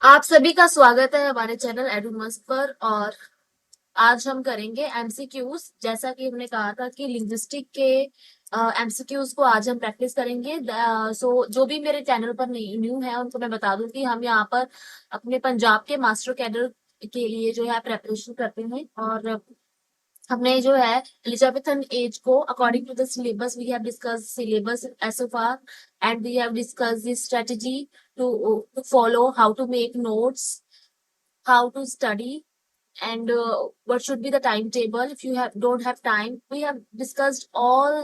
आप सभी का स्वागत है हमारे चैनल एडुमस्ट पर। और आज हम करेंगे एमसीक्यूज। जैसा कि हमने कहा था कि लिंग्विस्टिक के एमसीक्यूज को आज हम प्रैक्टिस करेंगे। सो जो भी मेरे चैनल पर न्यू है उनको मैं बता दूं कि हम यहाँ पर अपने पंजाब के मास्टर कैडर के लिए जो है प्रेपरेशन करते हैं। और हमने जो है एलिजाबेथन एज को according to the syllabus we have discuss syllabus as so far, and we have discuss this strategy to follow how to make notes, how to study, and what should be the timetable if you have don't have time. We have discussed all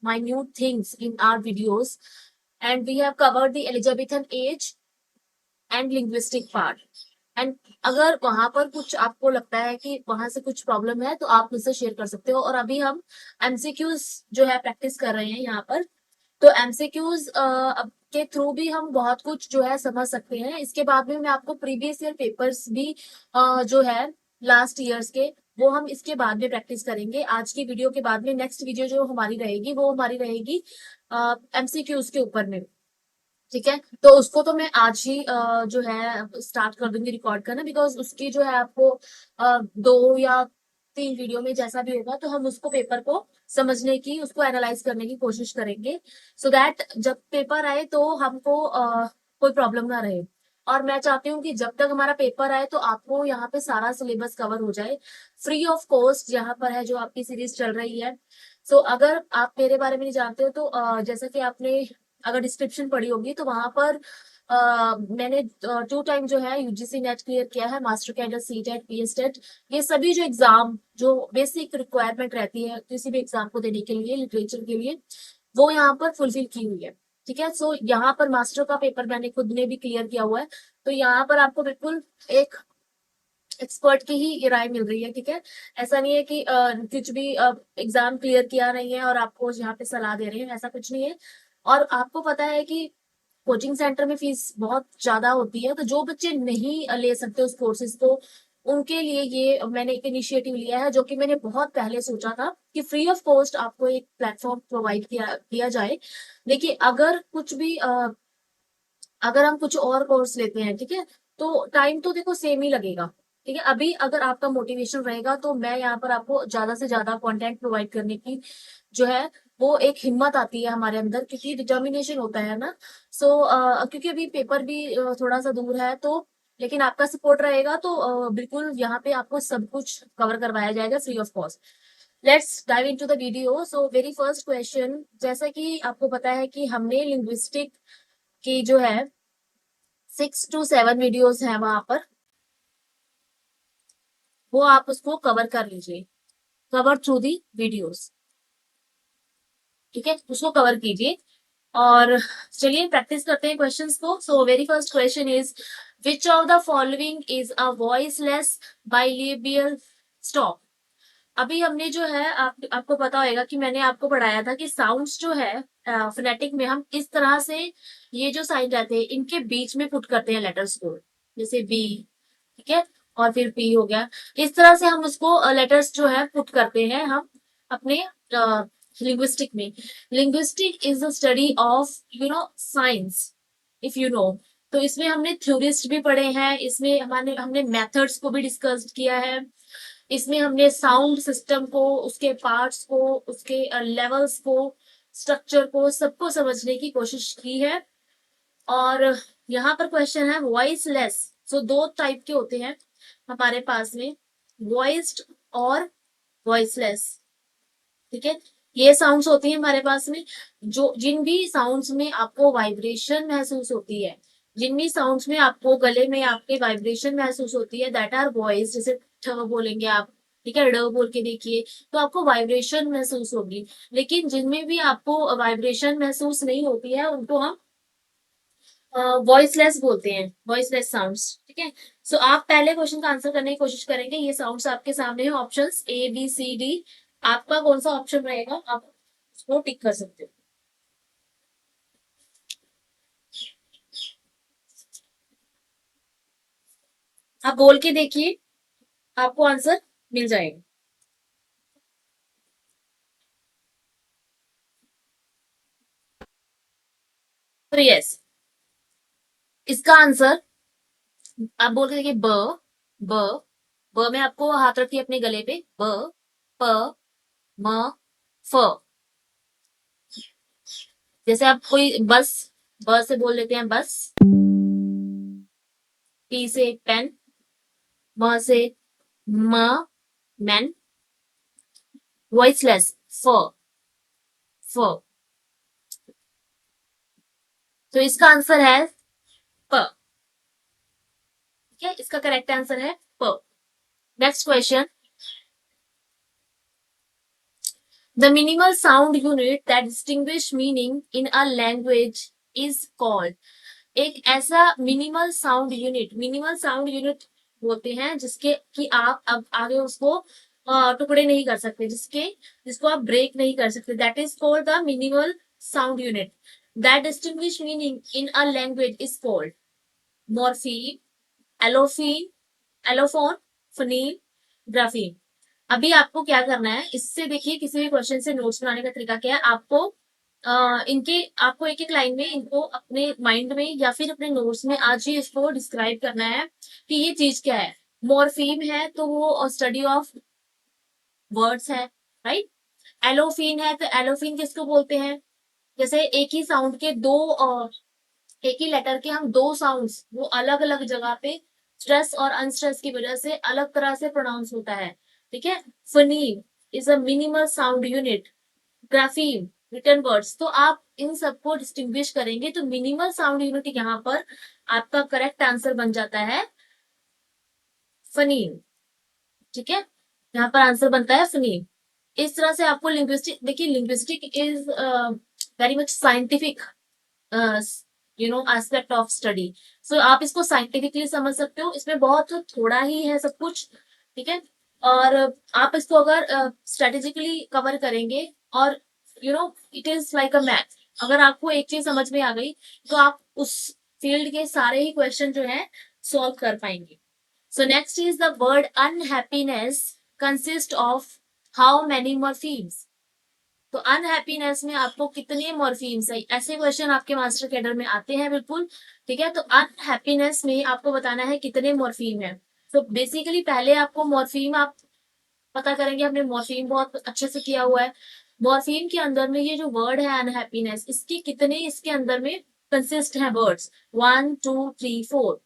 minute things in our videos, and we have covered the Elizabethan age and linguistic part. And अगर वहां पर कुछ आपको लगता है कि वहां से कुछ प्रॉब्लम है तो आप मुझसे शेयर कर सकते हो। और अभी हम एमसीक्यूज जो है प्रैक्टिस कर रहे हैं यहाँ पर। तो एमसीक्यूज के थ्रू भी हम बहुत कुछ जो है समझ सकते हैं। इसके बाद में मैं आपको प्रीवियस ईयर पेपर्स भी जो है लास्ट ईयर्स के, वो हम इसके बाद में प्रैक्टिस करेंगे। आज की वीडियो के बाद में नेक्स्ट वीडियो जो हमारी रहेगी वो हमारी रहेगी एमसीक्यूज के ऊपर में। ठीक है, तो उसको तो मैं आज ही जो है स्टार्ट कर दूंगी रिकॉर्ड करना, बिकॉज उसकी जो है आपको 2 या 3 वीडियो में जैसा भी होगा तो हम उसको पेपर को समझने की, उसको एनालाइज करने की कोशिश करेंगे, सो दैट जब पेपर आए तो हमको कोई प्रॉब्लम ना रहे। और मैं चाहती हूँ कि जब तक हमारा पेपर आए तो आपको यहाँ पे सारा सिलेबस कवर हो जाए फ्री ऑफ कॉस्ट, यहाँ पर है जो आपकी सीरीज चल रही है। सो अगर आप मेरे बारे में नहीं जानते हो तो जैसा कि आपने अगर डिस्क्रिप्शन पढ़ी होगी तो वहां पर मैंने 2 टाइम जो है यूजीसी नेट क्लियर किया है, master cadre, C TET, P S TET. ये सभी जो एग्जाम जो बेसिक रिक्वायरमेंट रहती है किसी भी एग्जाम को देने के लिए, लिटरेचर के लिए, वो यहाँ पर फुलफिल की हुई है। ठीक है, सो यहाँ पर मास्टर का पेपर मैंने खुद ने भी क्लियर किया हुआ है। तो यहाँ पर आपको बिल्कुल एक एक्सपर्ट की ही राय मिल रही है। ठीक है, ऐसा नहीं है कि कुछ भी एग्जाम क्लियर किया नहीं है और आपको यहाँ पे सलाह दे रहे हैं, ऐसा कुछ नहीं है। और आपको पता है कि कोचिंग सेंटर में फीस बहुत ज्यादा होती है, तो जो बच्चे नहीं ले सकते उस कोर्सेज को, उनके लिए ये मैंने एक इनिशिएटिव लिया है, जो कि मैंने बहुत पहले सोचा था कि फ्री ऑफ कॉस्ट आपको एक प्लेटफॉर्म प्रोवाइड किया जाए। देखिए, अगर कुछ भी अगर हम कुछ और कोर्स लेते हैं, ठीक है, तो टाइम तो देखो सेम ही लगेगा। ठीक है, अभी अगर आपका मोटिवेशन रहेगा तो मैं यहाँ पर आपको ज्यादा से ज्यादा कंटेंट प्रोवाइड करने की जो है वो एक हिम्मत आती है हमारे अंदर, क्योंकि डिटर्मिनेशन होता है ना। सो क्योंकि अभी पेपर भी थोड़ा सा दूर है, तो लेकिन आपका सपोर्ट रहेगा तो बिल्कुल यहाँ पे आपको सब कुछ कवर करवाया जाएगा free of cost. Let's dive into the video. So very first question, जैसा कि आपको पता है कि हमने लिंग्विस्टिक की जो है 6 to 7 वीडियोस हैं वहां पर, वो आप उसको कवर कर लीजिए, कवर थ्रू दी वीडियोस। ठीक है, उसको कवर कीजिए। और चलिए प्रैक्टिस करते हैं क्वेश्चंस को। So very first question is, which of the following is a voiceless bilabial stop. अभी हमने जो है आपको पता होगा कि मैंने आपको पढ़ाया था कि साउंड्स जो है फोनेटिक में हम इस तरह से ये जो साइन रहते हैं इनके बीच में पुट करते हैं लेटर्स को, जैसे बी, ठीक है, और फिर पी हो गया। इस तरह से हम उसको लेटर्स जो है पुट करते हैं हम अपने लिंग्विस्टिक में। Linguistic is the study of science, if you know. तो इसमें हमने थ्योरिस्ट भी पढ़े हैं, इसमें हमने हमने मेथड्स को भी डिस्कस किया है, इसमें हमने साउंड सिस्टम को, उसके पार्ट्स को, उसके लेवल्स को, स्ट्रक्चर को, सबको समझने की कोशिश की है। और यहाँ पर क्वेश्चन है वॉइसलेस। सो 2 टाइप के होते हैं हमारे पास में, वॉइस्ड और वॉइसलेस। ठीक है, ये साउंड्स होती है हमारे पास में, जो जिन भी साउंड्स में आपको वाइब्रेशन महसूस होती है, जिन भी साउंड्स में आपको गले में आपके वाइब्रेशन महसूस होती है, दैट आर वॉइस। जैसे ठ बोलेंगे आप, ठीक है, ड बोल के देखिए तो आपको वाइब्रेशन महसूस होगी। लेकिन जिनमें भी आपको वाइब्रेशन महसूस नहीं होती है उनको हम वॉइसलेस बोलते हैं, वॉइसलेस साउंड्स। ठीक है, सो आप पहले क्वेश्चन का आंसर करने की कोशिश करेंगे। ये साउंड्स आपके सामने है, options A B C D. आपका कौन सा ऑप्शन रहेगा आप उसको टिक कर सकते हो। आप बोल के देखिए, आपको आंसर मिल जाएगा। तो यस, इसका आंसर आप बोल के देखिए ब, ब, ब में आपको हाथ रखिए अपने गले पे, ब, प, म, फ। जैसे आप कोई बस, ब से बोल लेते हैं बस, पी से पेन, म से म, मैन, वॉइसलेस, फ, फ। तो इसका आंसर है प। ठीक है, इसका करेक्ट आंसर है प। Next question, the minimal sound unit that distinguish meaning in a language is called. एक ऐसा मिनिमल साउंड यूनिट होते हैं जिसके कि आप अब आगे उसको टुकड़े नहीं कर सकते, जिसको आप ब्रेक नहीं कर सकते, that is called the minimal sound unit that distinguish meaning in a language is called morpheme, allophone, allophone, phoneme, grapheme. अभी आपको क्या करना है, इससे देखिए किसी भी क्वेश्चन से नोट्स बनाने का तरीका क्या है, आपको एक एक लाइन में इनको अपने माइंड में या फिर अपने नोट्स में आज ही इसको डिस्क्राइब करना है कि ये चीज क्या है। मॉर्फीम है तो वो स्टडी ऑफ वर्ड्स है, राइट। एलोफीन है तो एलोफीन किसको बोलते हैं, जैसे एक ही साउंड के दो एक ही लेटर के हम दो साउंड्स वो अलग अलग जगह पे स्ट्रेस और अनस्ट्रेस की वजह से अलग तरह से प्रोनाउंस होता है। ठीक है, phoneme is a minimal sound unit, grapheme written words. तो आप इन सबको डिस्टिंग्विश करेंगे तो मिनिमल साउंड यूनिट यहाँ पर आपका करेक्ट आंसर बन जाता है फनीम। ठीक है, यहाँ पर आंसर बनता है फनीम। इस तरह से आपको लिंग्विस्टिक, देखिए linguistic is very much scientific aspect of study. So आप इसको साइंटिफिकली समझ सकते हो, इसमें बहुत थोड़ा ही है सब कुछ। ठीक है, और आप इसको अगर स्ट्रेटेजिकली कवर करेंगे और it is like a math, अगर आपको एक चीज समझ में आ गई तो आप उस फील्ड के सारे ही क्वेश्चन जो है सॉल्व कर पाएंगे। So next is the word unhappiness consist of how many morphemes. तो अनहैप्पीनेस में आपको कितने मॉर्फीम्स है, ऐसे क्वेश्चन आपके मास्टर कैडर में आते हैं बिल्कुल। ठीक है, तो अनहैप्पीनेस में आपको बताना है कितने मॉर्फीम है। तो बेसिकली पहले आपको मॉर्फीम आप पता करेंगे, हमने मॉर्फीम बहुत अच्छे से किया हुआ है। मॉर्फीम के अंदर में ये जो वर्ड है अनहैप्पीनेस, इसके कितने इसके अंदर में कंसिस्ट है वर्ड्स, 1 2 3 4।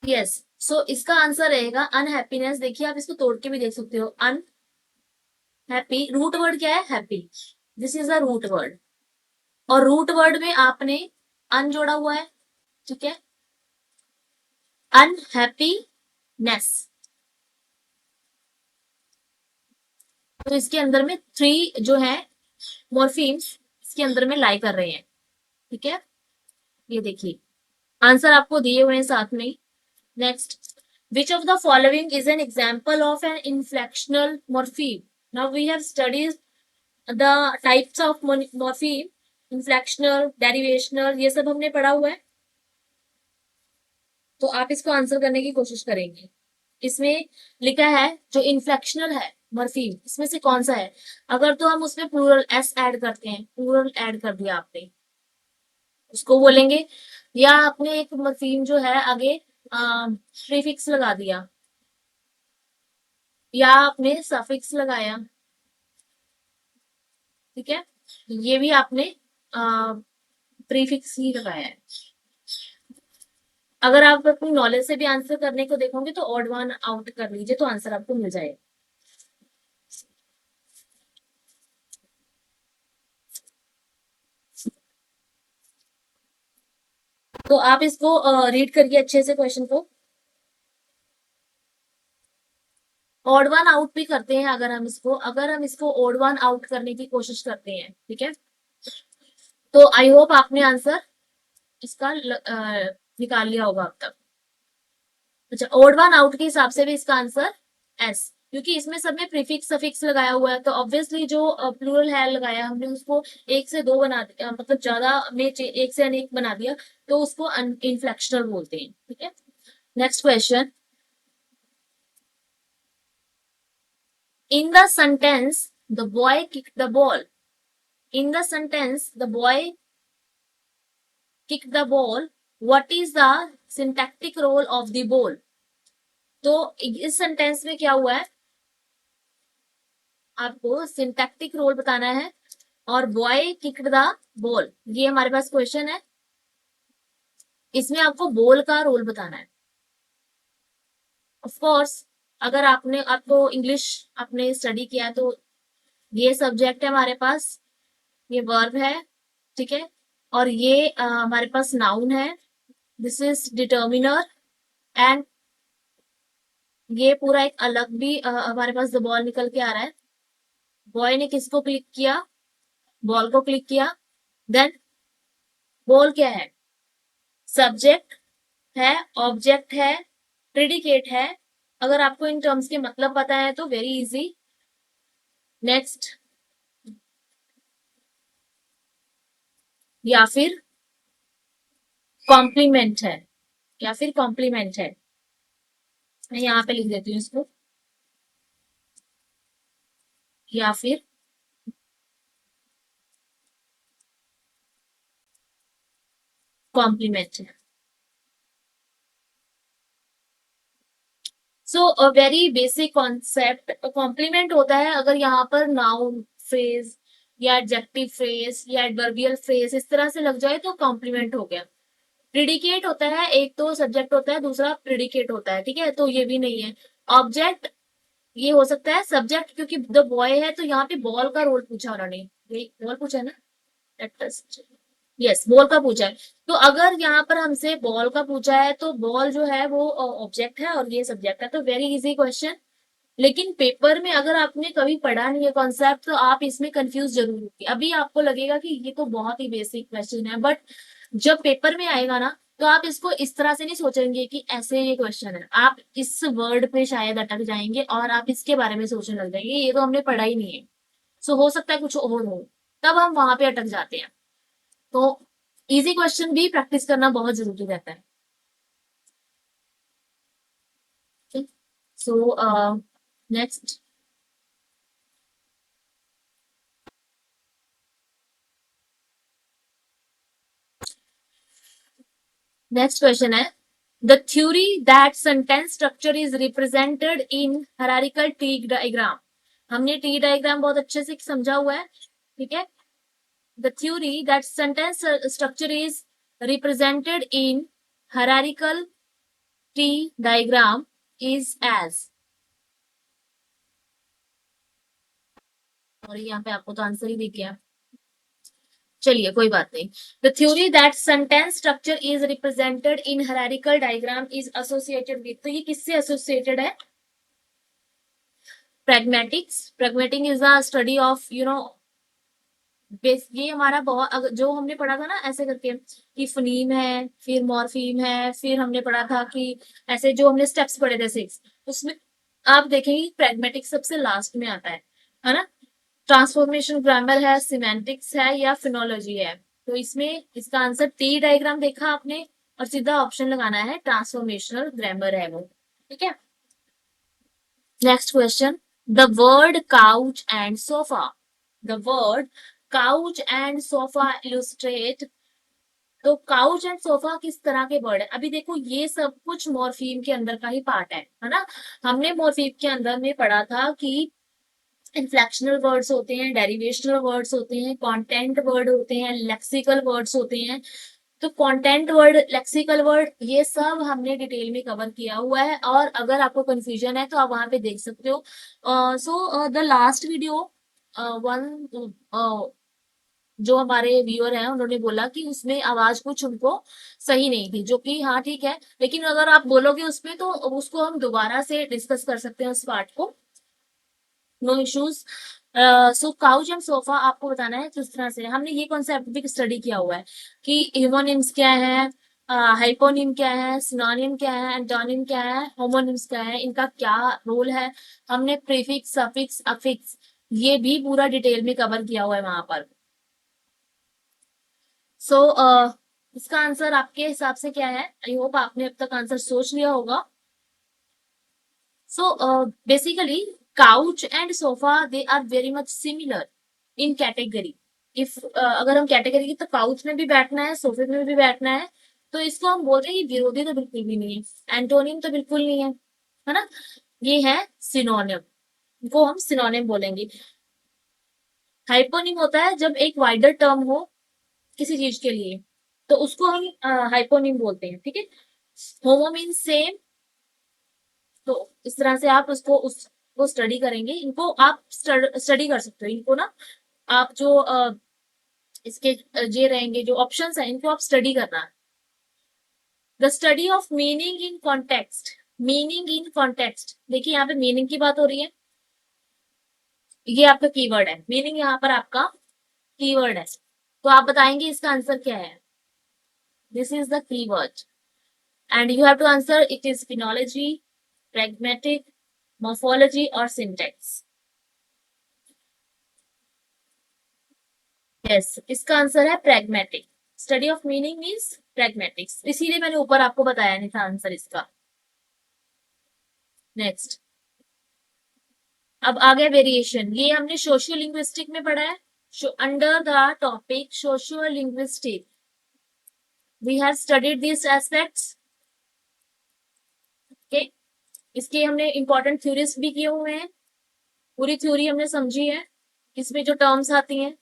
यस, सो इसका आंसर रहेगा अनहैप्पीनेस। देखिए आप इसको तोड़ के भी देख सकते हो, अनहैप्पी रूट वर्ड क्या है, happy, this is a root word, और रूट वर्ड में आपने अन जोड़ा हुआ है। ठीक है, अनहैप्पीनेस, तो इसके अंदर में थ्री जो है मॉर्फीम्स इसके अंदर में लाई कर रहे हैं। ठीक है, ये देखिए आंसर आपको दिए हुए हैं साथ में। Next, which of the following is an example of an inflectional morpheme? Now we have studied the types of morpheme, inflectional, derivational, ये सब हमने पढ़ा हुआ है। तो आप इसको आंसर करने की कोशिश करेंगे। इसमें लिखा है जो इन्फ्लेक्शनल है मॉर्फीम, इसमें से कौन सा है। अगर तो हम उसमें प्लूरल एस ऐड करते हैं, प्लूरल ऐड कर दिया आपने, उसको बोलेंगे। या आपने एक मॉर्फीम जो है आगे प्रीफिक्स लगा दिया, या आपने सफिक्स लगाया। ठीक है, ये भी आपने प्रीफिक्स ही लगाया है। अगर आप अपनी नॉलेज से भी आंसर करने को देखोगे तो ऑड वन आउट कर लीजिए तो आंसर आपको मिल जाएगा। तो आप इसको रीड करिए अच्छे से क्वेश्चन को। ऑड वन आउट भी करते हैं अगर हम इसको ऑड वन आउट करने की कोशिश करते हैं। ठीक है, तो आई होप आपने आंसर इसका निकाल लिया होगा अब तक। अच्छा, ओड वन आउट के हिसाब से भी इसका आंसर एस, क्योंकि इसमें सब में प्रीफिक्स सफिक्स लगाया हुआ है, तो ऑब्वियसली जो प्लूरल है लगाया हमने उसको एक से दो बना दिया, मतलब ज्यादा में एक से अनेक बना दिया, तो उसको इनफ्लेक्शनल बोलते हैं। ठीक है, next question, in the sentence the boy kick the ball, in the sentence the boy kick the ball, what is the syntactic role of the ball. तो इस सेंटेंस में क्या हुआ है, आपको सिंटैक्टिक रोल बताना है, और बॉय किक्ड द बॉल, ये हमारे पास क्वेश्चन है, इसमें आपको बॉल का रोल बताना है। ऑफ कोर्स अगर आपको इंग्लिश आपने स्टडी किया तो ये सब्जेक्ट है हमारे पास, ये वर्ब है, ठीक है, और ये हमारे पास नाउन है, दिस इज डिटर्मिनर, एंड ये पूरा एक अलग भी हमारे पास द बॉल निकल के आ रहा है। बॉय ने किसको क्लिक किया, बॉल को क्लिक किया, देन बॉल क्या है, सब्जेक्ट है, ऑब्जेक्ट है, प्रेडिकेट है। अगर आपको इन टर्म्स के मतलब पता है तो वेरी इजी। नेक्स्ट, या फिर कॉम्प्लीमेंट है, या फिर कॉम्प्लीमेंट है, मैं यहाँ पे लिख देती हूँ इसको, या फिर कॉम्प्लीमेंट है। So a very basic concept, complement होता है अगर यहाँ पर नाउन फ्रेज या एडजेक्टिव फ्रेज या एडवर्बियल फ्रेज इस तरह से लग जाए तो कॉम्प्लीमेंट हो गया। प्रिडिकेट होता है, एक तो सब्जेक्ट होता है, दूसरा प्रिडिकेट होता है, ठीक है, तो ये भी नहीं है। ऑब्जेक्ट ये हो सकता है सब्जेक्ट, क्योंकि द बॉय है तो यहाँ पे बॉल का रोल पूछा उन्होंने, यही बॉल पूछा है ना, यस बॉल का पूछा है। तो अगर यहाँ पर हमसे बॉल का पूछा है तो बॉल जो है वो ऑब्जेक्ट है और ये सब्जेक्ट है, तो वेरी इजी क्वेश्चन। लेकिन पेपर में अगर आपने कभी पढ़ा नहीं है कॉन्सेप्ट तो आप इसमें कंफ्यूज जरूर होंगे, अभी आपको लगेगा कि ये तो बहुत ही बेसिक क्वेश्चन है, बट जब पेपर में आएगा ना तो आप इसको इस तरह से नहीं सोचेंगे कि ऐसे ये क्वेश्चन है, आप इस वर्ड पे शायद अटक जाएंगे और आप इसके बारे में सोचने लग जाएंगे ये तो हमने पढ़ा ही नहीं है, सो हो सकता है कुछ और हो, तब हम वहां पे अटक जाते हैं। तो इजी क्वेश्चन भी प्रैक्टिस करना बहुत जरूरी रहता है। सो नेक्स्ट, नेक्स्ट क्वेश्चन है, the theory that sentence structure is represented in hierarchical tree diagram. हमने ट्री डायग्राम बहुत अच्छे से समझा हुआ है, ठीक है। The theory that sentence structure is represented in hierarchical tree diagram is as, और यहाँ पे आपको तो आंसर ही दिख गया, चलिए कोई बात नहीं। The theory that sentence structure is represented in hierarchical diagram is associated with, तो ये किससे एसोसिएटेड है, pragmatics, pragmatic is the study of ये हमारा बहुत जो हमने पढ़ा था ना ऐसे करके कि फनीम है, फिर मॉर्फीम है, फिर हमने पढ़ा था कि ऐसे जो हमने स्टेप्स पढ़े थे 6, उसमें आप देखेंगे प्रैग्मेटिक सबसे लास्ट में आता है ना। ट्रांसफॉर्मेशन ग्रामर है, सिमेंटिक्स है, या फिनोलॉजी है, तो इसमें इसका आंसर टी डायग्राम देखा आपने और सीधा ऑप्शन लगाना है, ट्रांसफॉर्मेशनल ग्रामर है वो, ठीक है। Next question, the word couch and sofa, the word couch and sofa illustrate, तो काउच एंड सोफा किस तरह के वर्ड है, अभी देखो ये सब कुछ मॉर्फीम के अंदर का ही पार्ट है ना। हमने मॉर्फीम के अंदर में पढ़ा था कि इन्फ्लेक्शनल वर्ड्स होते हैं, डेरिवेशनल वर्ड्स होते हैं, कंटेंट वर्ड होते हैं, लेक्सिकल वर्ड्स होते हैं। तो कंटेंट वर्ड, लेक्सिकल वर्ड, ये सब हमने डिटेल में कवर किया हुआ है, और अगर आपको कंफ्यूजन है तो आप वहां पे देख सकते हो। So the last video one, जो हमारे व्यूअर हैं उन्होंने बोला कि उसमें आवाज कुछ उनको सही नहीं थी, जो कि हाँ ठीक है, लेकिन अगर आप बोलोगे उसमें तो उसको हम दोबारा से डिस्कस कर सकते हैं उस पार्ट को, no issues. So couch and sofa आपको बताना है किस तरह से, हमने ये कॉन्सेप्ट भी स्टडी किया हुआ है कि ह्यूमोनिम्स क्या है, हाइपोनिम क्या है, सिनोनिम क्या है, एंटोनिम क्या है, होमोनिम्स क्या है, इनका क्या रोल है। हमने प्रीफिक्स, सफिक्स, अफिक्स ये भी पूरा डिटेल में कवर किया हुआ है वहां पर। सो इसका आंसर आपके हिसाब से क्या है, आई होप आपने अब तक आंसर सोच लिया होगा। So basically, couch and sofa they are very much similar in category. If अगर हम कैटेगरी की, तो काउच में भी बैठना है, सोफे में भी बैठना है, तो इसको हम बोलते हैं कि विरोधी तो बिल्कुल भी नहीं है, एंटोनिम तो बिल्कुल नहीं है ना। ये है सिनोनिम, वो हम सिनोनिम बोलेंगे। हाइपोनिम होता है जब एक वाइडर टर्म हो किसी चीज के लिए, तो उसको हम हाइपोनिम बोलते हैं, ठीक है। होमो मीन सेम, तो इस तरह से आप उसको उसको स्टडी करेंगे, इनको आप स्टडी कर सकते हो, इनको ना आप जो इसके ये रहेंगे जो ऑप्शंस हैं, इनको आप स्टडी करना। The study of meaning in context, meaning in context, देखिए यहाँ पे मीनिंग की बात हो रही है, ये आपका कीवर्ड है, मीनिंग यहाँ पर आपका कीवर्ड है, तो आप बताएंगे इसका आंसर क्या है। This is the keyword and you have to answer, it is phonology, pragmatic, morphology और syntax। यस, इसका आंसर है pragmatic। Study of meaning means pragmatics, इसीलिए मैंने ऊपर आपको बताया नहीं था आंसर इसका। नेक्स्ट, अब आ गया वेरिएशन, ये हमने सोशियो लिंग्विस्टिक में पढ़ा है। Under the topic socio linguistic we have studied this aspects, okay. इसके हमने इंपॉर्टेंट थ्योरीज भी किए हुए हैं, पूरी थ्योरी हमने समझी है, इसमें जो टर्म्स आती हैं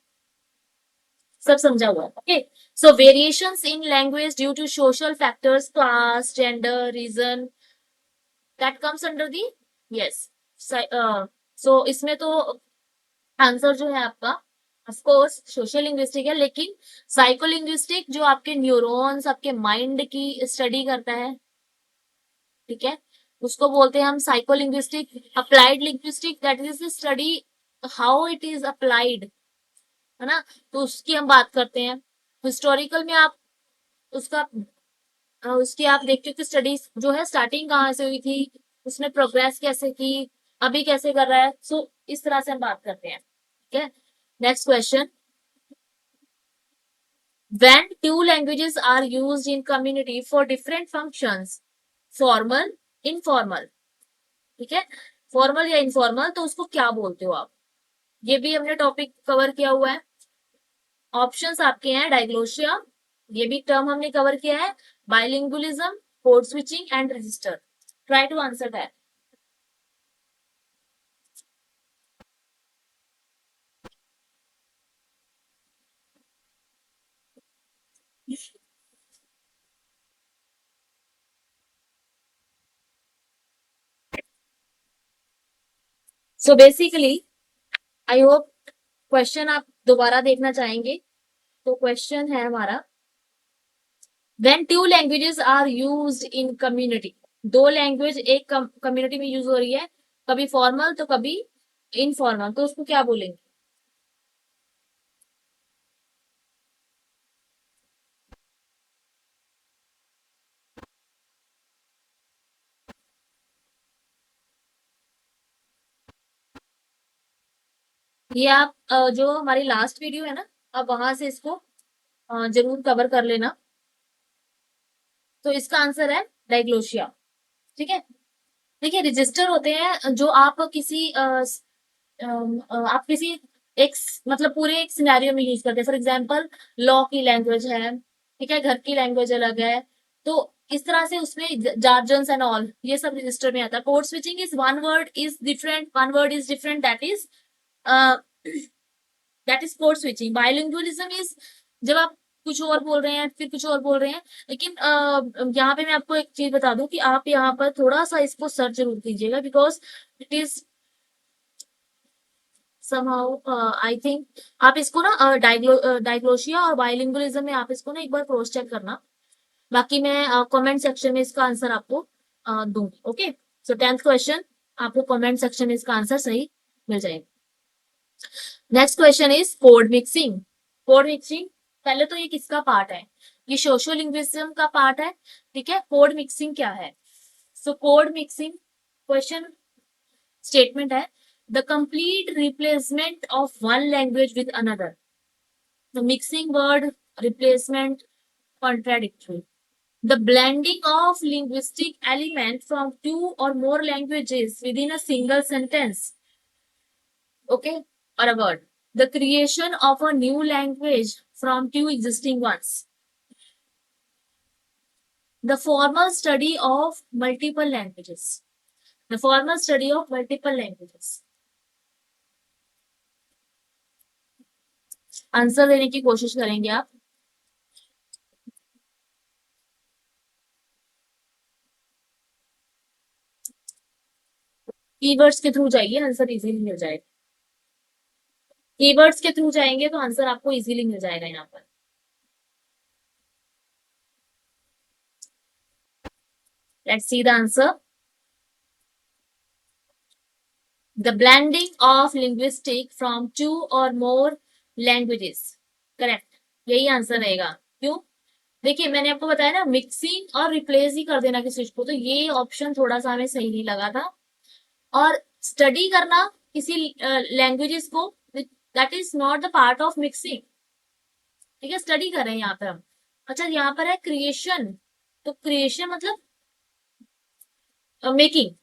सब समझा हुआ है, okay. So variations in language due to social factors, class, gender, region, that comes under the, yes. So इसमें तो आंसर जो है आपका ऑफ कोर्स सोशल लिंग्विस्टिक है, लेकिन साइको लिंग्विस्टिक जो आपके न्यूरॉन्स, आपके माइंड की स्टडी करता है, ठीक है, उसको बोलते हैं हम psycho linguistic. Applied linguistic, that is study how it is applied, है ना, तो उसकी हम बात करते हैं। हिस्टोरिकल में आप उसका उसकी आप देखते हो कि स्टडीज जो है स्टार्टिंग कहाँ से हुई थी, उसने प्रोग्रेस कैसे की, अभी कैसे कर रहा है, सो इस तरह से हम बात करते हैं, ठीक है। Next question, when two languages are used in community for different functions, formal, informal, ठीक है, फॉर्मल या इनफॉर्मल, तो उसको क्या बोलते हो आप, ये भी हमने टॉपिक कवर किया हुआ है। ऑप्शंस आपके हैं डायग्लोसिया, ये भी टर्म हमने कवर किया है, bilingualism, code switching and register. Try to answer that. So basically I hope question आप दोबारा देखना चाहेंगे, तो क्वेश्चन है हमारा, when two languages are used in community, दो लैंग्वेज एक कम्युनिटी में यूज हो रही है, कभी फॉर्मल तो कभी इनफॉर्मल, तो उसको क्या बोलेंगे। ये आप जो हमारी लास्ट वीडियो है ना, आप वहां से इसको जरूर कवर कर लेना। तो इसका आंसर है डायग्लोसिया, ठीक है। देखिए रजिस्टर होते हैं जो आप किसी एक मतलब पूरे एक सिनेरियो में यूज करते हैं, फॉर एग्जांपल लॉ की लैंग्वेज है, ठीक है, घर की लैंग्वेज अलग है, तो इस तरह से उसमें जार्जन्स एंड ऑल ये सब रजिस्टर में आता है। Code switching is one word is different, one word is different, that is code switching. Bilingualism is जब आप कुछ और बोल रहे हैं फिर कुछ और बोल रहे हैं, लेकिन यहाँ पे मैं आपको एक चीज बता दूं कि आप यहाँ पर थोड़ा सा इसको सर्च जरूर कीजिएगा, because it is somehow I think आप इसको ना डायग्लोसिया और बाइलिंगुअलिज्म में आप इसको ना एक बार क्रॉस चेक करना, बाकी मैं कमेंट सेक्शन में इसका आंसर आपको दूंगी, ओके। सो 10th क्वेश्चन आपको कमेंट सेक्शन में इसका आंसर सही मिल जाएगा। Next question is code mixing. Code mixing, पहले तो ये किसका पार्ट है, ये सोशल लिंग्विज्म का पार्ट है, ठीक है। कोड मिक्सिंग क्या है, so code mixing question statement है, the complete replacement of one language with another, the mixing word, replacement, contradictory, the blending of linguistic element from two or more languages within a single sentence, okay, or a word। The creation of a new language from two existing ones, the formal study of multiple languages, the formal study of multiple languages. Answer देने की कोशिश करेंगे आप। Keywords के through जाइए, answer easily मिल जाएगा। Keywords के through जाएंगे तो आंसर आपको इजीली मिल जाएगा यहाँ पर। Let's see the answer. The blending of linguistic from two और मोर लैंग्वेजेस, करेक्ट, यही आंसर रहेगा। क्यों? देखिए मैंने आपको बताया ना, मिक्सिंग और रिप्लेस ही कर देना किसी चीज को, तो ये ऑप्शन थोड़ा सा हमें सही नहीं लगा था। और स्टडी करना किसी लैंग्वेजेस को, that is not the part of mixing. ठीक है, स्टडी कर रहे हैं यहाँ पर हम। अच्छा, यहाँ पर है क्रिएशन, तो क्रिएशन मतलब मेकिंग,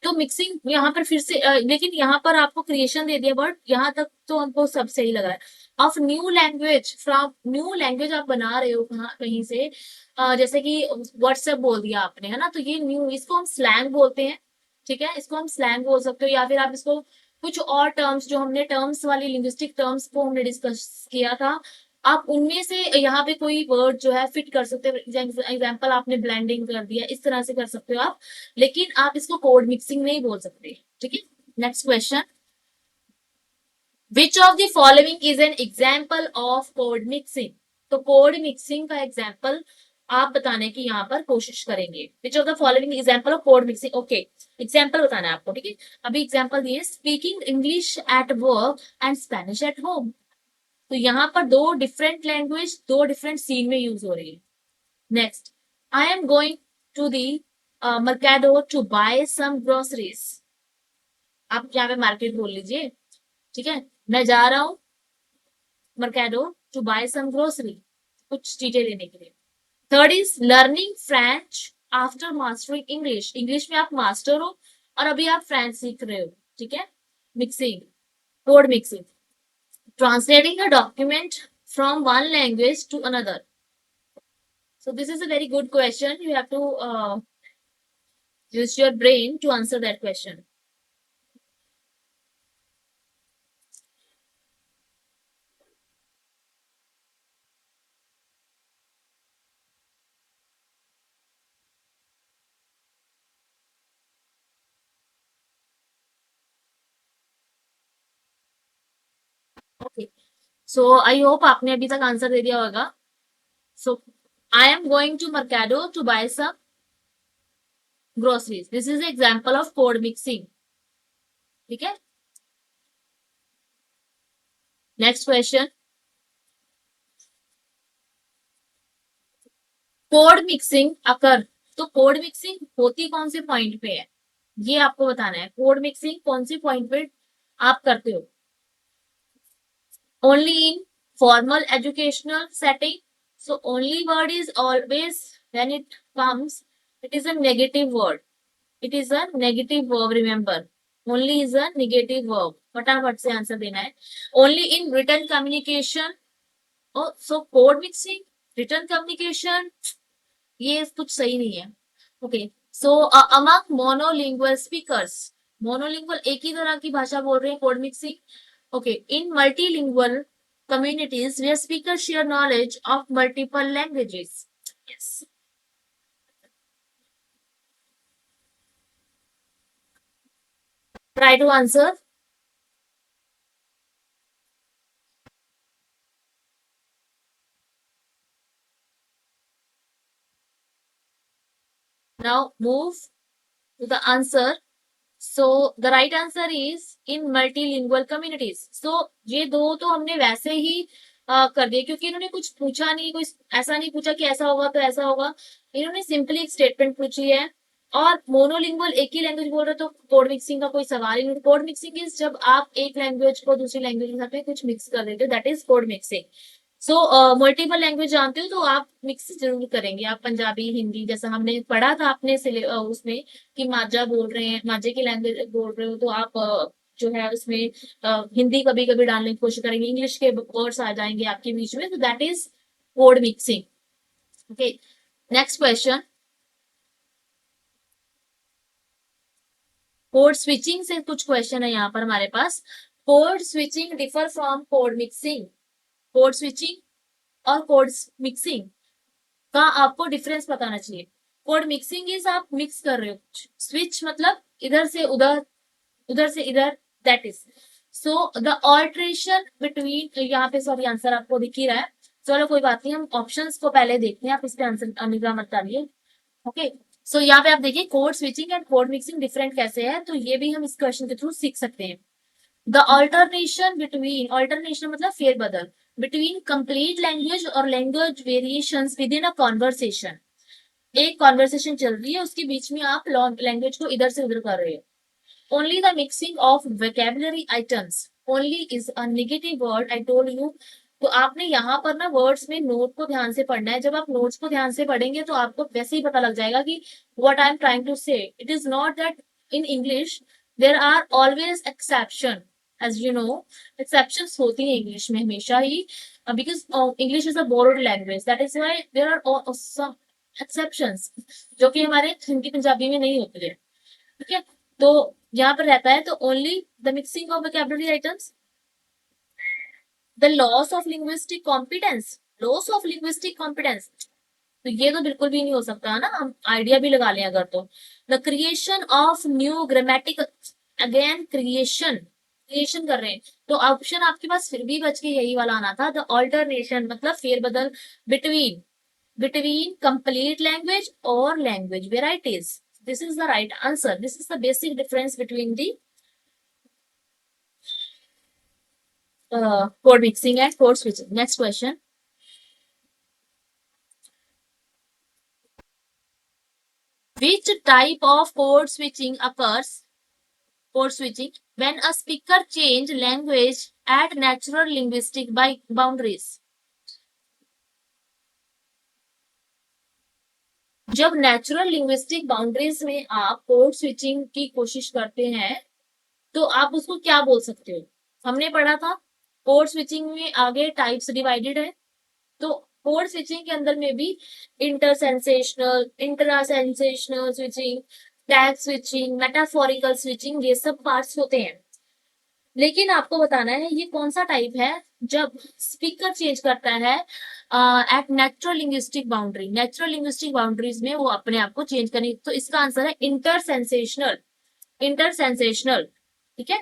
तो मिक्सिंग यहाँ पर फिर से लेकिन यहाँ पर आपको क्रिएशन दे दिया, बट यहाँ तक तो हमको सब सही लगा है। Of new language, from new language आप बना रहे हो कहाँ कहीं से, जैसे कि व्हाट्सएप बोल दिया आपने, है ना, तो ये न्यू, इसको हम स्लैंग बोलते हैं। ठीक है, इसको हम स्लैंग बोल सकते हो, या फिर आप इसको कुछ और टर्म्स, जो हमने टर्म्स वाली लिंग्विस्टिक टर्म्स को हमने डिस्कस किया था, आप उनमें से यहाँ पे कोई वर्ड जो है फिट कर सकते हो। एग्जाम्पल आपने ब्लेंडिंग कर दिया, इस तरह से कर सकते हो आप, लेकिन आप इसको कोड मिक्सिंग नहीं बोल सकते। ठीक है, next question. Which of the following is an example of code mixing, तो कोड मिक्सिंग का एग्जाम्पल आप बताने की यहाँ पर कोशिश करेंगे। विच of the following example of code mixing, okay, example बताना है आपको। ठीक है, अभी एग्जाम्पल दिए, speaking English at work and Spanish at home, तो यहाँ पर दो डिफरेंट लैंग्वेज दो डिफरेंट सीन में यूज हो रही है। Next, I am going to the mercado to buy some groceries, आप यहाँ पे मार्केट बोल लीजिए। ठीक है, मैं जा रहा हूँ Mercado to buy some grocery, कुछ चीजें लेने के लिए। Third is learning French after mastering English, English में आप मास्टर हो और अभी आप फ्रेंच सीख रहे हो। ठीक है, mixing, code mixing. Translating a document from one language to another, so this is a very good question, you have to use your brain to answer that question. Okay, so I hope आपने अभी तक answer दे दिया होगा। So I am going to Mercado to buy some groceries, this is the example of code mixing। ठीक है, next question. Code mixing अकर, तो code mixing होती कौन से पॉइंट पे है, ये आपको बताना है। कोड मिक्सिंग कौन से पॉइंट पे आप करते हो? only in formal educational setting, so only word is always, when it comes, it is a negative word, it is a negative verb, remember, only is a negative verb, फटाफट से answer देना है। only in written communication, oh, so code mixing, written communication, ये कुछ सही नहीं है। Okay, सो among monolingual speakers, monolingual एक ही तरह की भाषा बोल रहे हैं, code mixing. Okay, in multilingual communities where speakers share knowledge of multiple languages. Yes. Try to answer. Now move to the answer. So the right answer is in multilingual communities. So ये दो तो हमने वैसे ही कर दिए, क्योंकि इन्होंने कुछ पूछा नहीं, कोई ऐसा नहीं पूछा कि ऐसा होगा तो ऐसा होगा, इन्होंने सिंपली एक स्टेटमेंट पूछी है। और मोनोलिंगुअल एक ही लैंग्वेज बोल रहे हो तो कोड मिक्सिंग का कोई सवाल ही नहीं। कोड मिक्सिंग इज जब आप एक लैंग्वेज को दूसरी लैंग्वेज के साथ में कुछ मिक्स कर देते हो, that is code mixing. So multiple language जानते हो तो आप मिक्स जरूर करेंगे, आप पंजाबी हिंदी, जैसा हमने पढ़ा था अपने उसमें कि माजा बोल रहे हैं, माजे की लैंग्वेज बोल रहे हो तो आप जो है उसमें हिंदी कभी कभी डालने की कोशिश करेंगे, इंग्लिश के वर्ड्स आ जाएंगे आपके बीच में, तो that is code mixing. Okay, next question, code switching से कुछ क्वेश्चन है यहाँ पर हमारे पास। Code switching differ from code mixing. Code switching और कोड मिक्सिंग का आपको डिफरेंस बताना चाहिए। कोड मिक्सिंग इज आप मिक्स कर रहे हो कुछ, स्विच मतलब इधर से उधर, उधर से इधर, that is. So the alteration between, यहाँ पे सॉरी आंसर आपको दिख ही रहा है, चलो कोई बात नहीं, हम ऑप्शंस को पहले देखते हैं, आप इस पे आंसर अनिका मत डालिए। ओके, सो यहाँ पे आप देखिए code switching and code mixing different कैसे है, तो ये भी हम इस क्वेश्चन के थ्रू सीख सकते हैं। द ऑल्टरनेशन बिटवीन, ऑल्टरनेशन मतलब फेरबदल, बिटवीन कंप्लीट लैंग्वेज और language variations with in a conversation. एक कॉन्वर्सेशन चल रही है, उसके बीच में आप लैंग्वेज को इधर से उधर कर रहे हो। Only the mixing of vocabulary items, only is a negative word I told you. तो आपने यहाँ पर ना वर्ड्स में नोट को ध्यान से पढ़ना है, जब आप नोट्स को ध्यान से पढ़ेंगे तो आपको वैसे ही पता लग जाएगा कि what I am trying to say. It is not that in English there are always exception, as you know, exceptions होती है इंग्लिश में हमेशा ही, because English is a board language, that is why there are some exceptions जो कि हमारे हिंदी पंजाबी में नहीं होती है। ठीक है, तो यहाँ पर रहता है, तो only the mixing of vocabulary items, the loss of linguistic competence, loss of linguistic competence, तो ये तो बिल्कुल भी नहीं हो सकता है ना, हम आइडिया भी लगा लें अगर तो। The creation of new grammatic, again creation, creation कर रहे हैं, तो ऑप्शन आपके पास फिर भी बच के यही वाला आना था, द ऑल्टरनेशन मतलब फेरबदल, between, between complete language or language varieties. This is the right answer. This is the basic difference between the code mixing and code switching. Next question. Which type of code switching occurs? Code switching when a speaker change language at natural linguistic boundaries. जब natural linguistic boundaries में आप code switching की कोशिश करते हैं तो आप उसको क्या बोल सकते हो? हमने पढ़ा था कोड स्विचिंग में आगे टाइप्स डिवाइडेड है, तो कोड स्विचिंग के अंदर में भी intersentential, intrasentential switching, tag switching, metaphorical switching, ये सब पार्ट्स होते हैं। लेकिन आपको बताना है ये कौन सा टाइप है जब स्पीकर चेंज करता है at natural linguistic boundary, natural linguistic boundaries में वो अपने आप को चेंज करने, तो इसका आंसर है इंटरसेंसेशनल, इंटरसेंसेशनल। ठीक है,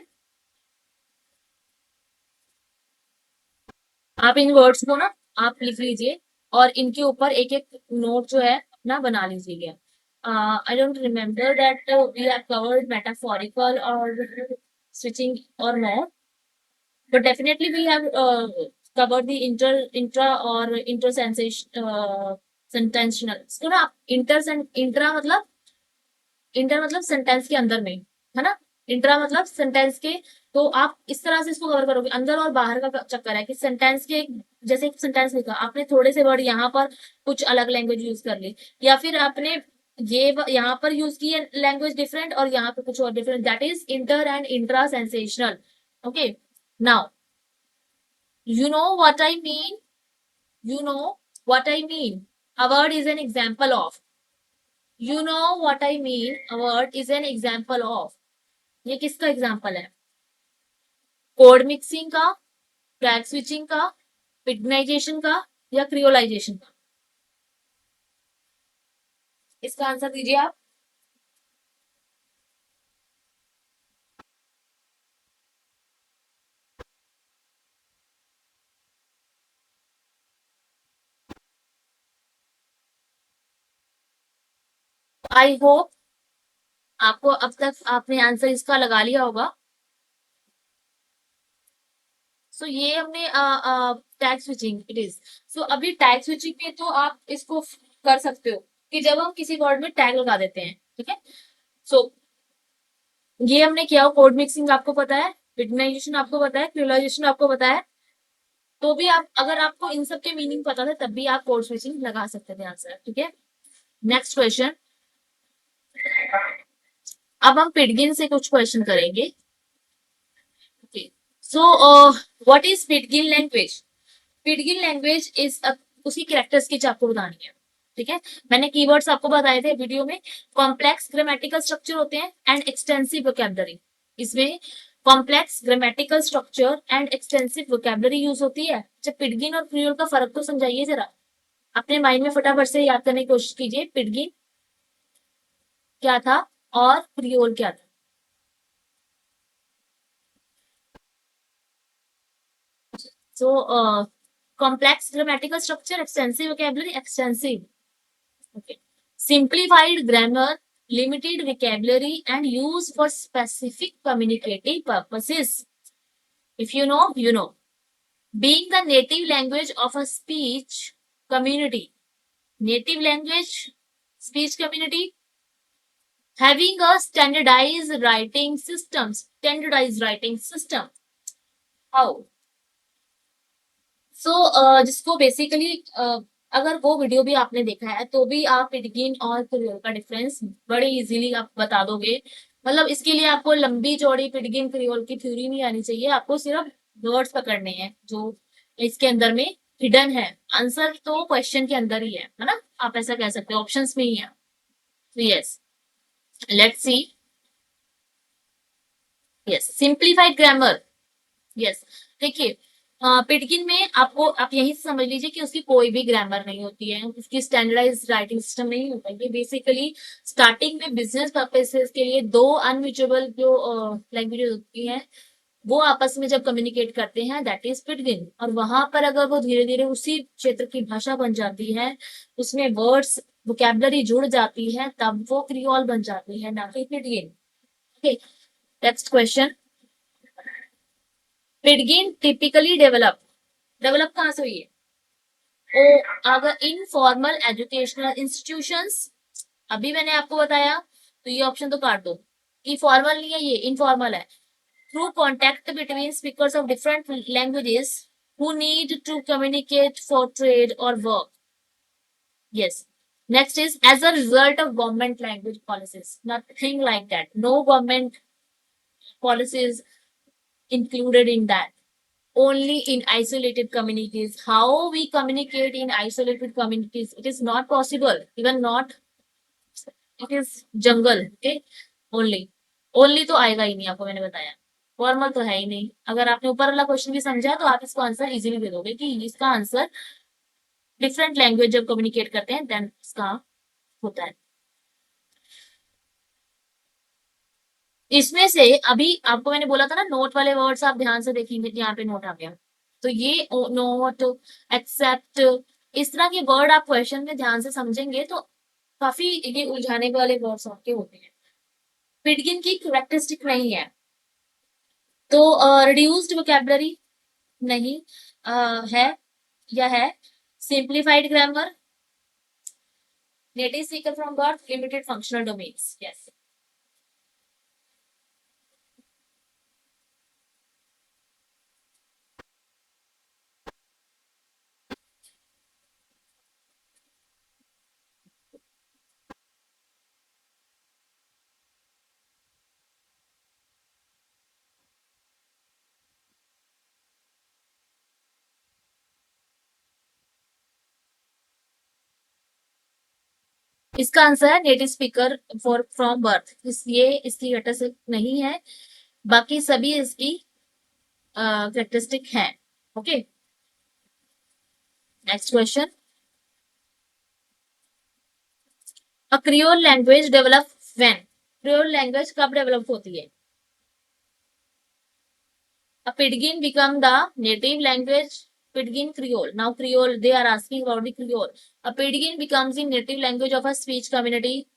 आप इन वर्ड्स को ना आप लिख लीजिए और इनके ऊपर एक एक नोट जो है अपना बना लीजिएगा। I don't remember that we have covered metaphorical और स्विचिंग और not, but definitely we have covered the intra और sententional। इसको ना आप इंट्रा मतलब, इंटर मतलब सेंटेंस के अंदर में, है ना, इंट्रा मतलब सेंटेंस के, तो आप इस तरह से इसको कवर करोगे, अंदर और बाहर का चक्कर है कि सेंटेंस के, जैसे एक सेंटेंस लिखा आपने, थोड़े से वर्ड यहाँ पर कुछ अलग लैंग्वेज यूज कर ली, या फिर आपने ये यहाँ पर यूज की है लैंग्वेज डिफरेंट और यहाँ पे कुछ और different, that is inter and intra sensational. Okay, now you know what I mean, you know what I mean, a word is an example of, you know what I mean, a word is an example of, ये किसका example है? Code mixing का, track switching का, पिग्नाइजेशन का, या creolisation का? इसका answer दीजिए आप। आई होप आपको अब तक आपने आंसर इसका लगा लिया होगा। सो ये हमने टैग स्विचिंग इट इज। सो अभी टैग स्विचिंग में तो आप इसको कर सकते हो कि जब हम किसी वर्ड में टैग लगा देते हैं, ठीक है, सो ये हमने किया। कोड मिक्सिंग आपको पता है, पिग्नाइजेशन आपको पता है, क्रियोलाइजेशन आपको पता है, तो भी आप अगर आपको इन सब के मीनिंग पता था तब भी आप कोड स्विचिंग लगा सकते थे आंसर। ठीक है, नेक्स्ट क्वेश्चन, अब हम पिडगिन से कुछ क्वेश्चन करेंगे। So what is pidgin language? Pidgin language is उसकी कैरेक्टर्स की आपको बतानी है, ठीक है। मैंने कीवर्ड्स आपको बताए थे वीडियो में। कॉम्प्लेक्स ग्रामेटिकल स्ट्रक्चर होते हैं एंड एक्सटेंसिव वोकैबुलरी। इसमें complex grammatical structure and extensive vocabulary use होती है। जब पिडगिन और क्रियोल का फर्क तो समझाइए जरा, अपने माइंड में फटाफट से याद करने की कोशिश कीजिए। पिडगिन क्या था और क्रियोल क्या था? So complex grammatical structure, extensive vocabulary, extensive, okay. Simplified grammar, limited vocabulary, and used for specific communicative purposes. If you know, you know. Being the native language of a speech community. Native language, speech community, having a standardized writing system. Standardized writing system. How? सो जिसको basically अगर वो video भी आपने देखा है तो भी आप पिडगिन और क्रियोल का डिफरेंस बड़े इजीली आप बता दोगे। मतलब इसके लिए आपको लंबी चौड़ी पिडगिन क्रियोल की थ्योरी नहीं आनी चाहिए, आपको सिर्फ वर्ड्स पकड़ने हैं जो इसके अंदर में हिडन है। आंसर तो क्वेश्चन के अंदर ही है ना, आप ऐसा कह सकते हो, ऑप्शंस में ही है। Yes, let's see. Yes, simplified grammar. Yes, देखिए पिटकिन में आपको आप यही से समझ लीजिए कि उसकी कोई भी ग्रामर नहीं होती है, उसकी स्टैंडर्डाइज राइटिंग सिस्टम नहीं होता है। ये बेसिकली स्टार्टिंग में बिजनेस पर्पसेस के लिए दो अनम्यूचुअल जो लैंग्वेजेस होती हैं वो आपस में जब कम्युनिकेट करते हैं, दैट इज पिटगिन। और वहां पर अगर वो धीरे धीरे उसी क्षेत्र की भाषा बन जाती है, उसमें वर्ड्स वोकैबुलरी जुड़ जाती है, तब वो क्रियोल बन जाती है, ना कि pidgin. Okay, next question. Pidgin typically develop, develop कहाँ से हुई है? ओ अगर इनफॉर्मल एजुकेशनल इंस्टीट्यूशंस, अभी मैंने आपको बताया तो ये ऑप्शन तो काट दो, कि फॉर्मल नहीं है, ये इनफॉर्मल है। Through contact between speakers of different languages who need to communicate for trade or work. Yes. Next is as a result of government language policies. Nothing like that. No government policies included in that. Only in isolated communities. How we communicate in isolated communities? It is not possible. Even not, it is jungle. Okay, only. Only तो आएगा ही नहीं, आपको मैंने बताया। Formal तो है ही नहीं। अगर आपने ऊपर वाला क्वेश्चन भी समझा तो आप इसको आंसर इजीली दे दोगे कि इसका आंसर डिफरेंट लैंग्वेज जब कम्युनिकेट करते हैं देन इसका होता है। इसमें से अभी आपको मैंने बोला था ना, नोट वाले वर्ड्स आप ध्यान से देखेंगे, यहाँ पे नोट आ गया। तो ये नोट, एक्सेप्ट, इस तरह के वर्ड आप क्वेश्चन में ध्यान से समझेंगे तो काफी ये उलझाने वाले वर्ड्स आपके होते हैं। पिटगिन की कैरेक्टरिस्टिक नहीं है। तो रिड्यूस्ड वोकैबुलरी नहीं है, या है simplified grammar, native speaker from birth, limited functional domains. Yes, इसका आंसर है native speaker for from birth. ये इसकी कैरेक्टरिस्टिक नहीं है, बाकी सभी इसकी कैरेक्टरिस्टिक है। Okay, next question. A creole language develop when? Creole language कब डेवलप होती है? A Pidgin become the native language. Pidgin Creole. Now Creole, they are asking about the Creole. A Pidgin becomes the native language of a speech community.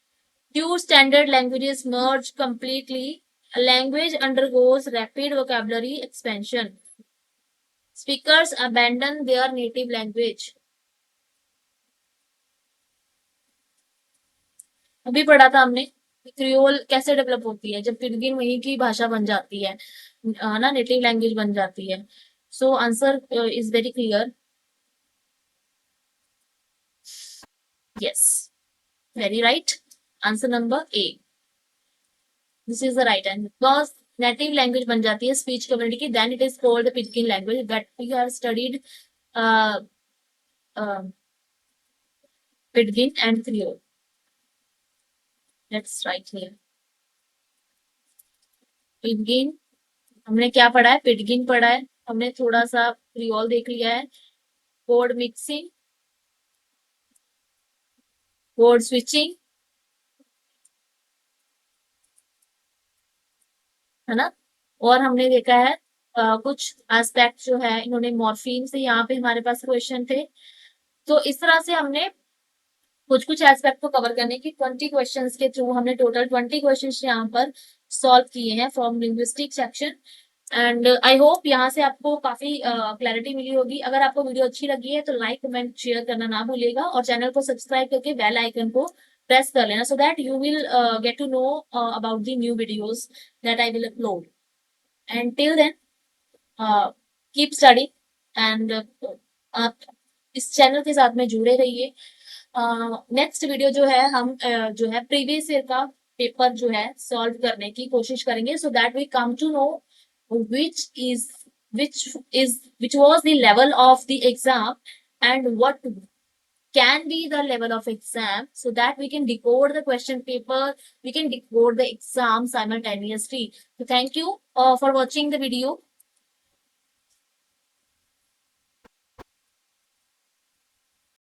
Two standard languages merge completely. A language undergoes rapid vocabulary expansion. Speakers abandon their native language. अभी पढ़ा था हमने creole कैसे develop होती है, जब पिडगिन वहीं की भाषा बन जाती है ना, नेटिव लैंग्वेज बन जाती है। So answer is very clear. Yes, very right. Answer number A. This is the right answer. Because native language बन जाती है स्पीच कम्युनिटी की, then it is called pidgin language that we are studied pidgin and creole. Let's write here pidgin. हमने क्या पढ़ा है? पिटगिन पढ़ा है. हमने थोड़ा सा क्रियोल देख लिया है. कोड मिक्सिंग, कोड स्विचिंग, है ना. और हमने देखा है कुछ एस्पेक्ट जो है, इन्होंने मॉर्फीन से यहाँ पे हमारे पास क्वेश्चन थे. तो इस तरह से हमने कुछ कुछ एस्पेक्ट को कवर करने की 20 क्वेश्चंस के थ्रू हमने टोटल 20 क्वेश्चंस यहाँ पर सॉल्व किए हैं from linguistic section. And I hope यहाँ से आपको काफी क्लैरिटी मिली होगी. अगर आपको वीडियो अच्छी लगी है तो लाइक कमेंट शेयर करना ना भूलिएगा और चैनल को सब्सक्राइब करके बेल आइकन को प्रेस कर लेना so that you will get to know about the new videos that I will upload. And till then keep study एंड आप इस चैनल के साथ में जुड़े रहिए. नेक्स्ट वीडियो जो है हम जो है प्रीवियस ईयर का पेपर जो है सॉल्व करने की कोशिश करेंगे so that we come to know which is which was the level of the exam and what can be the level of exam so that we can decode the question paper, we can decode the exam simultaneously. So thank you for watching the video.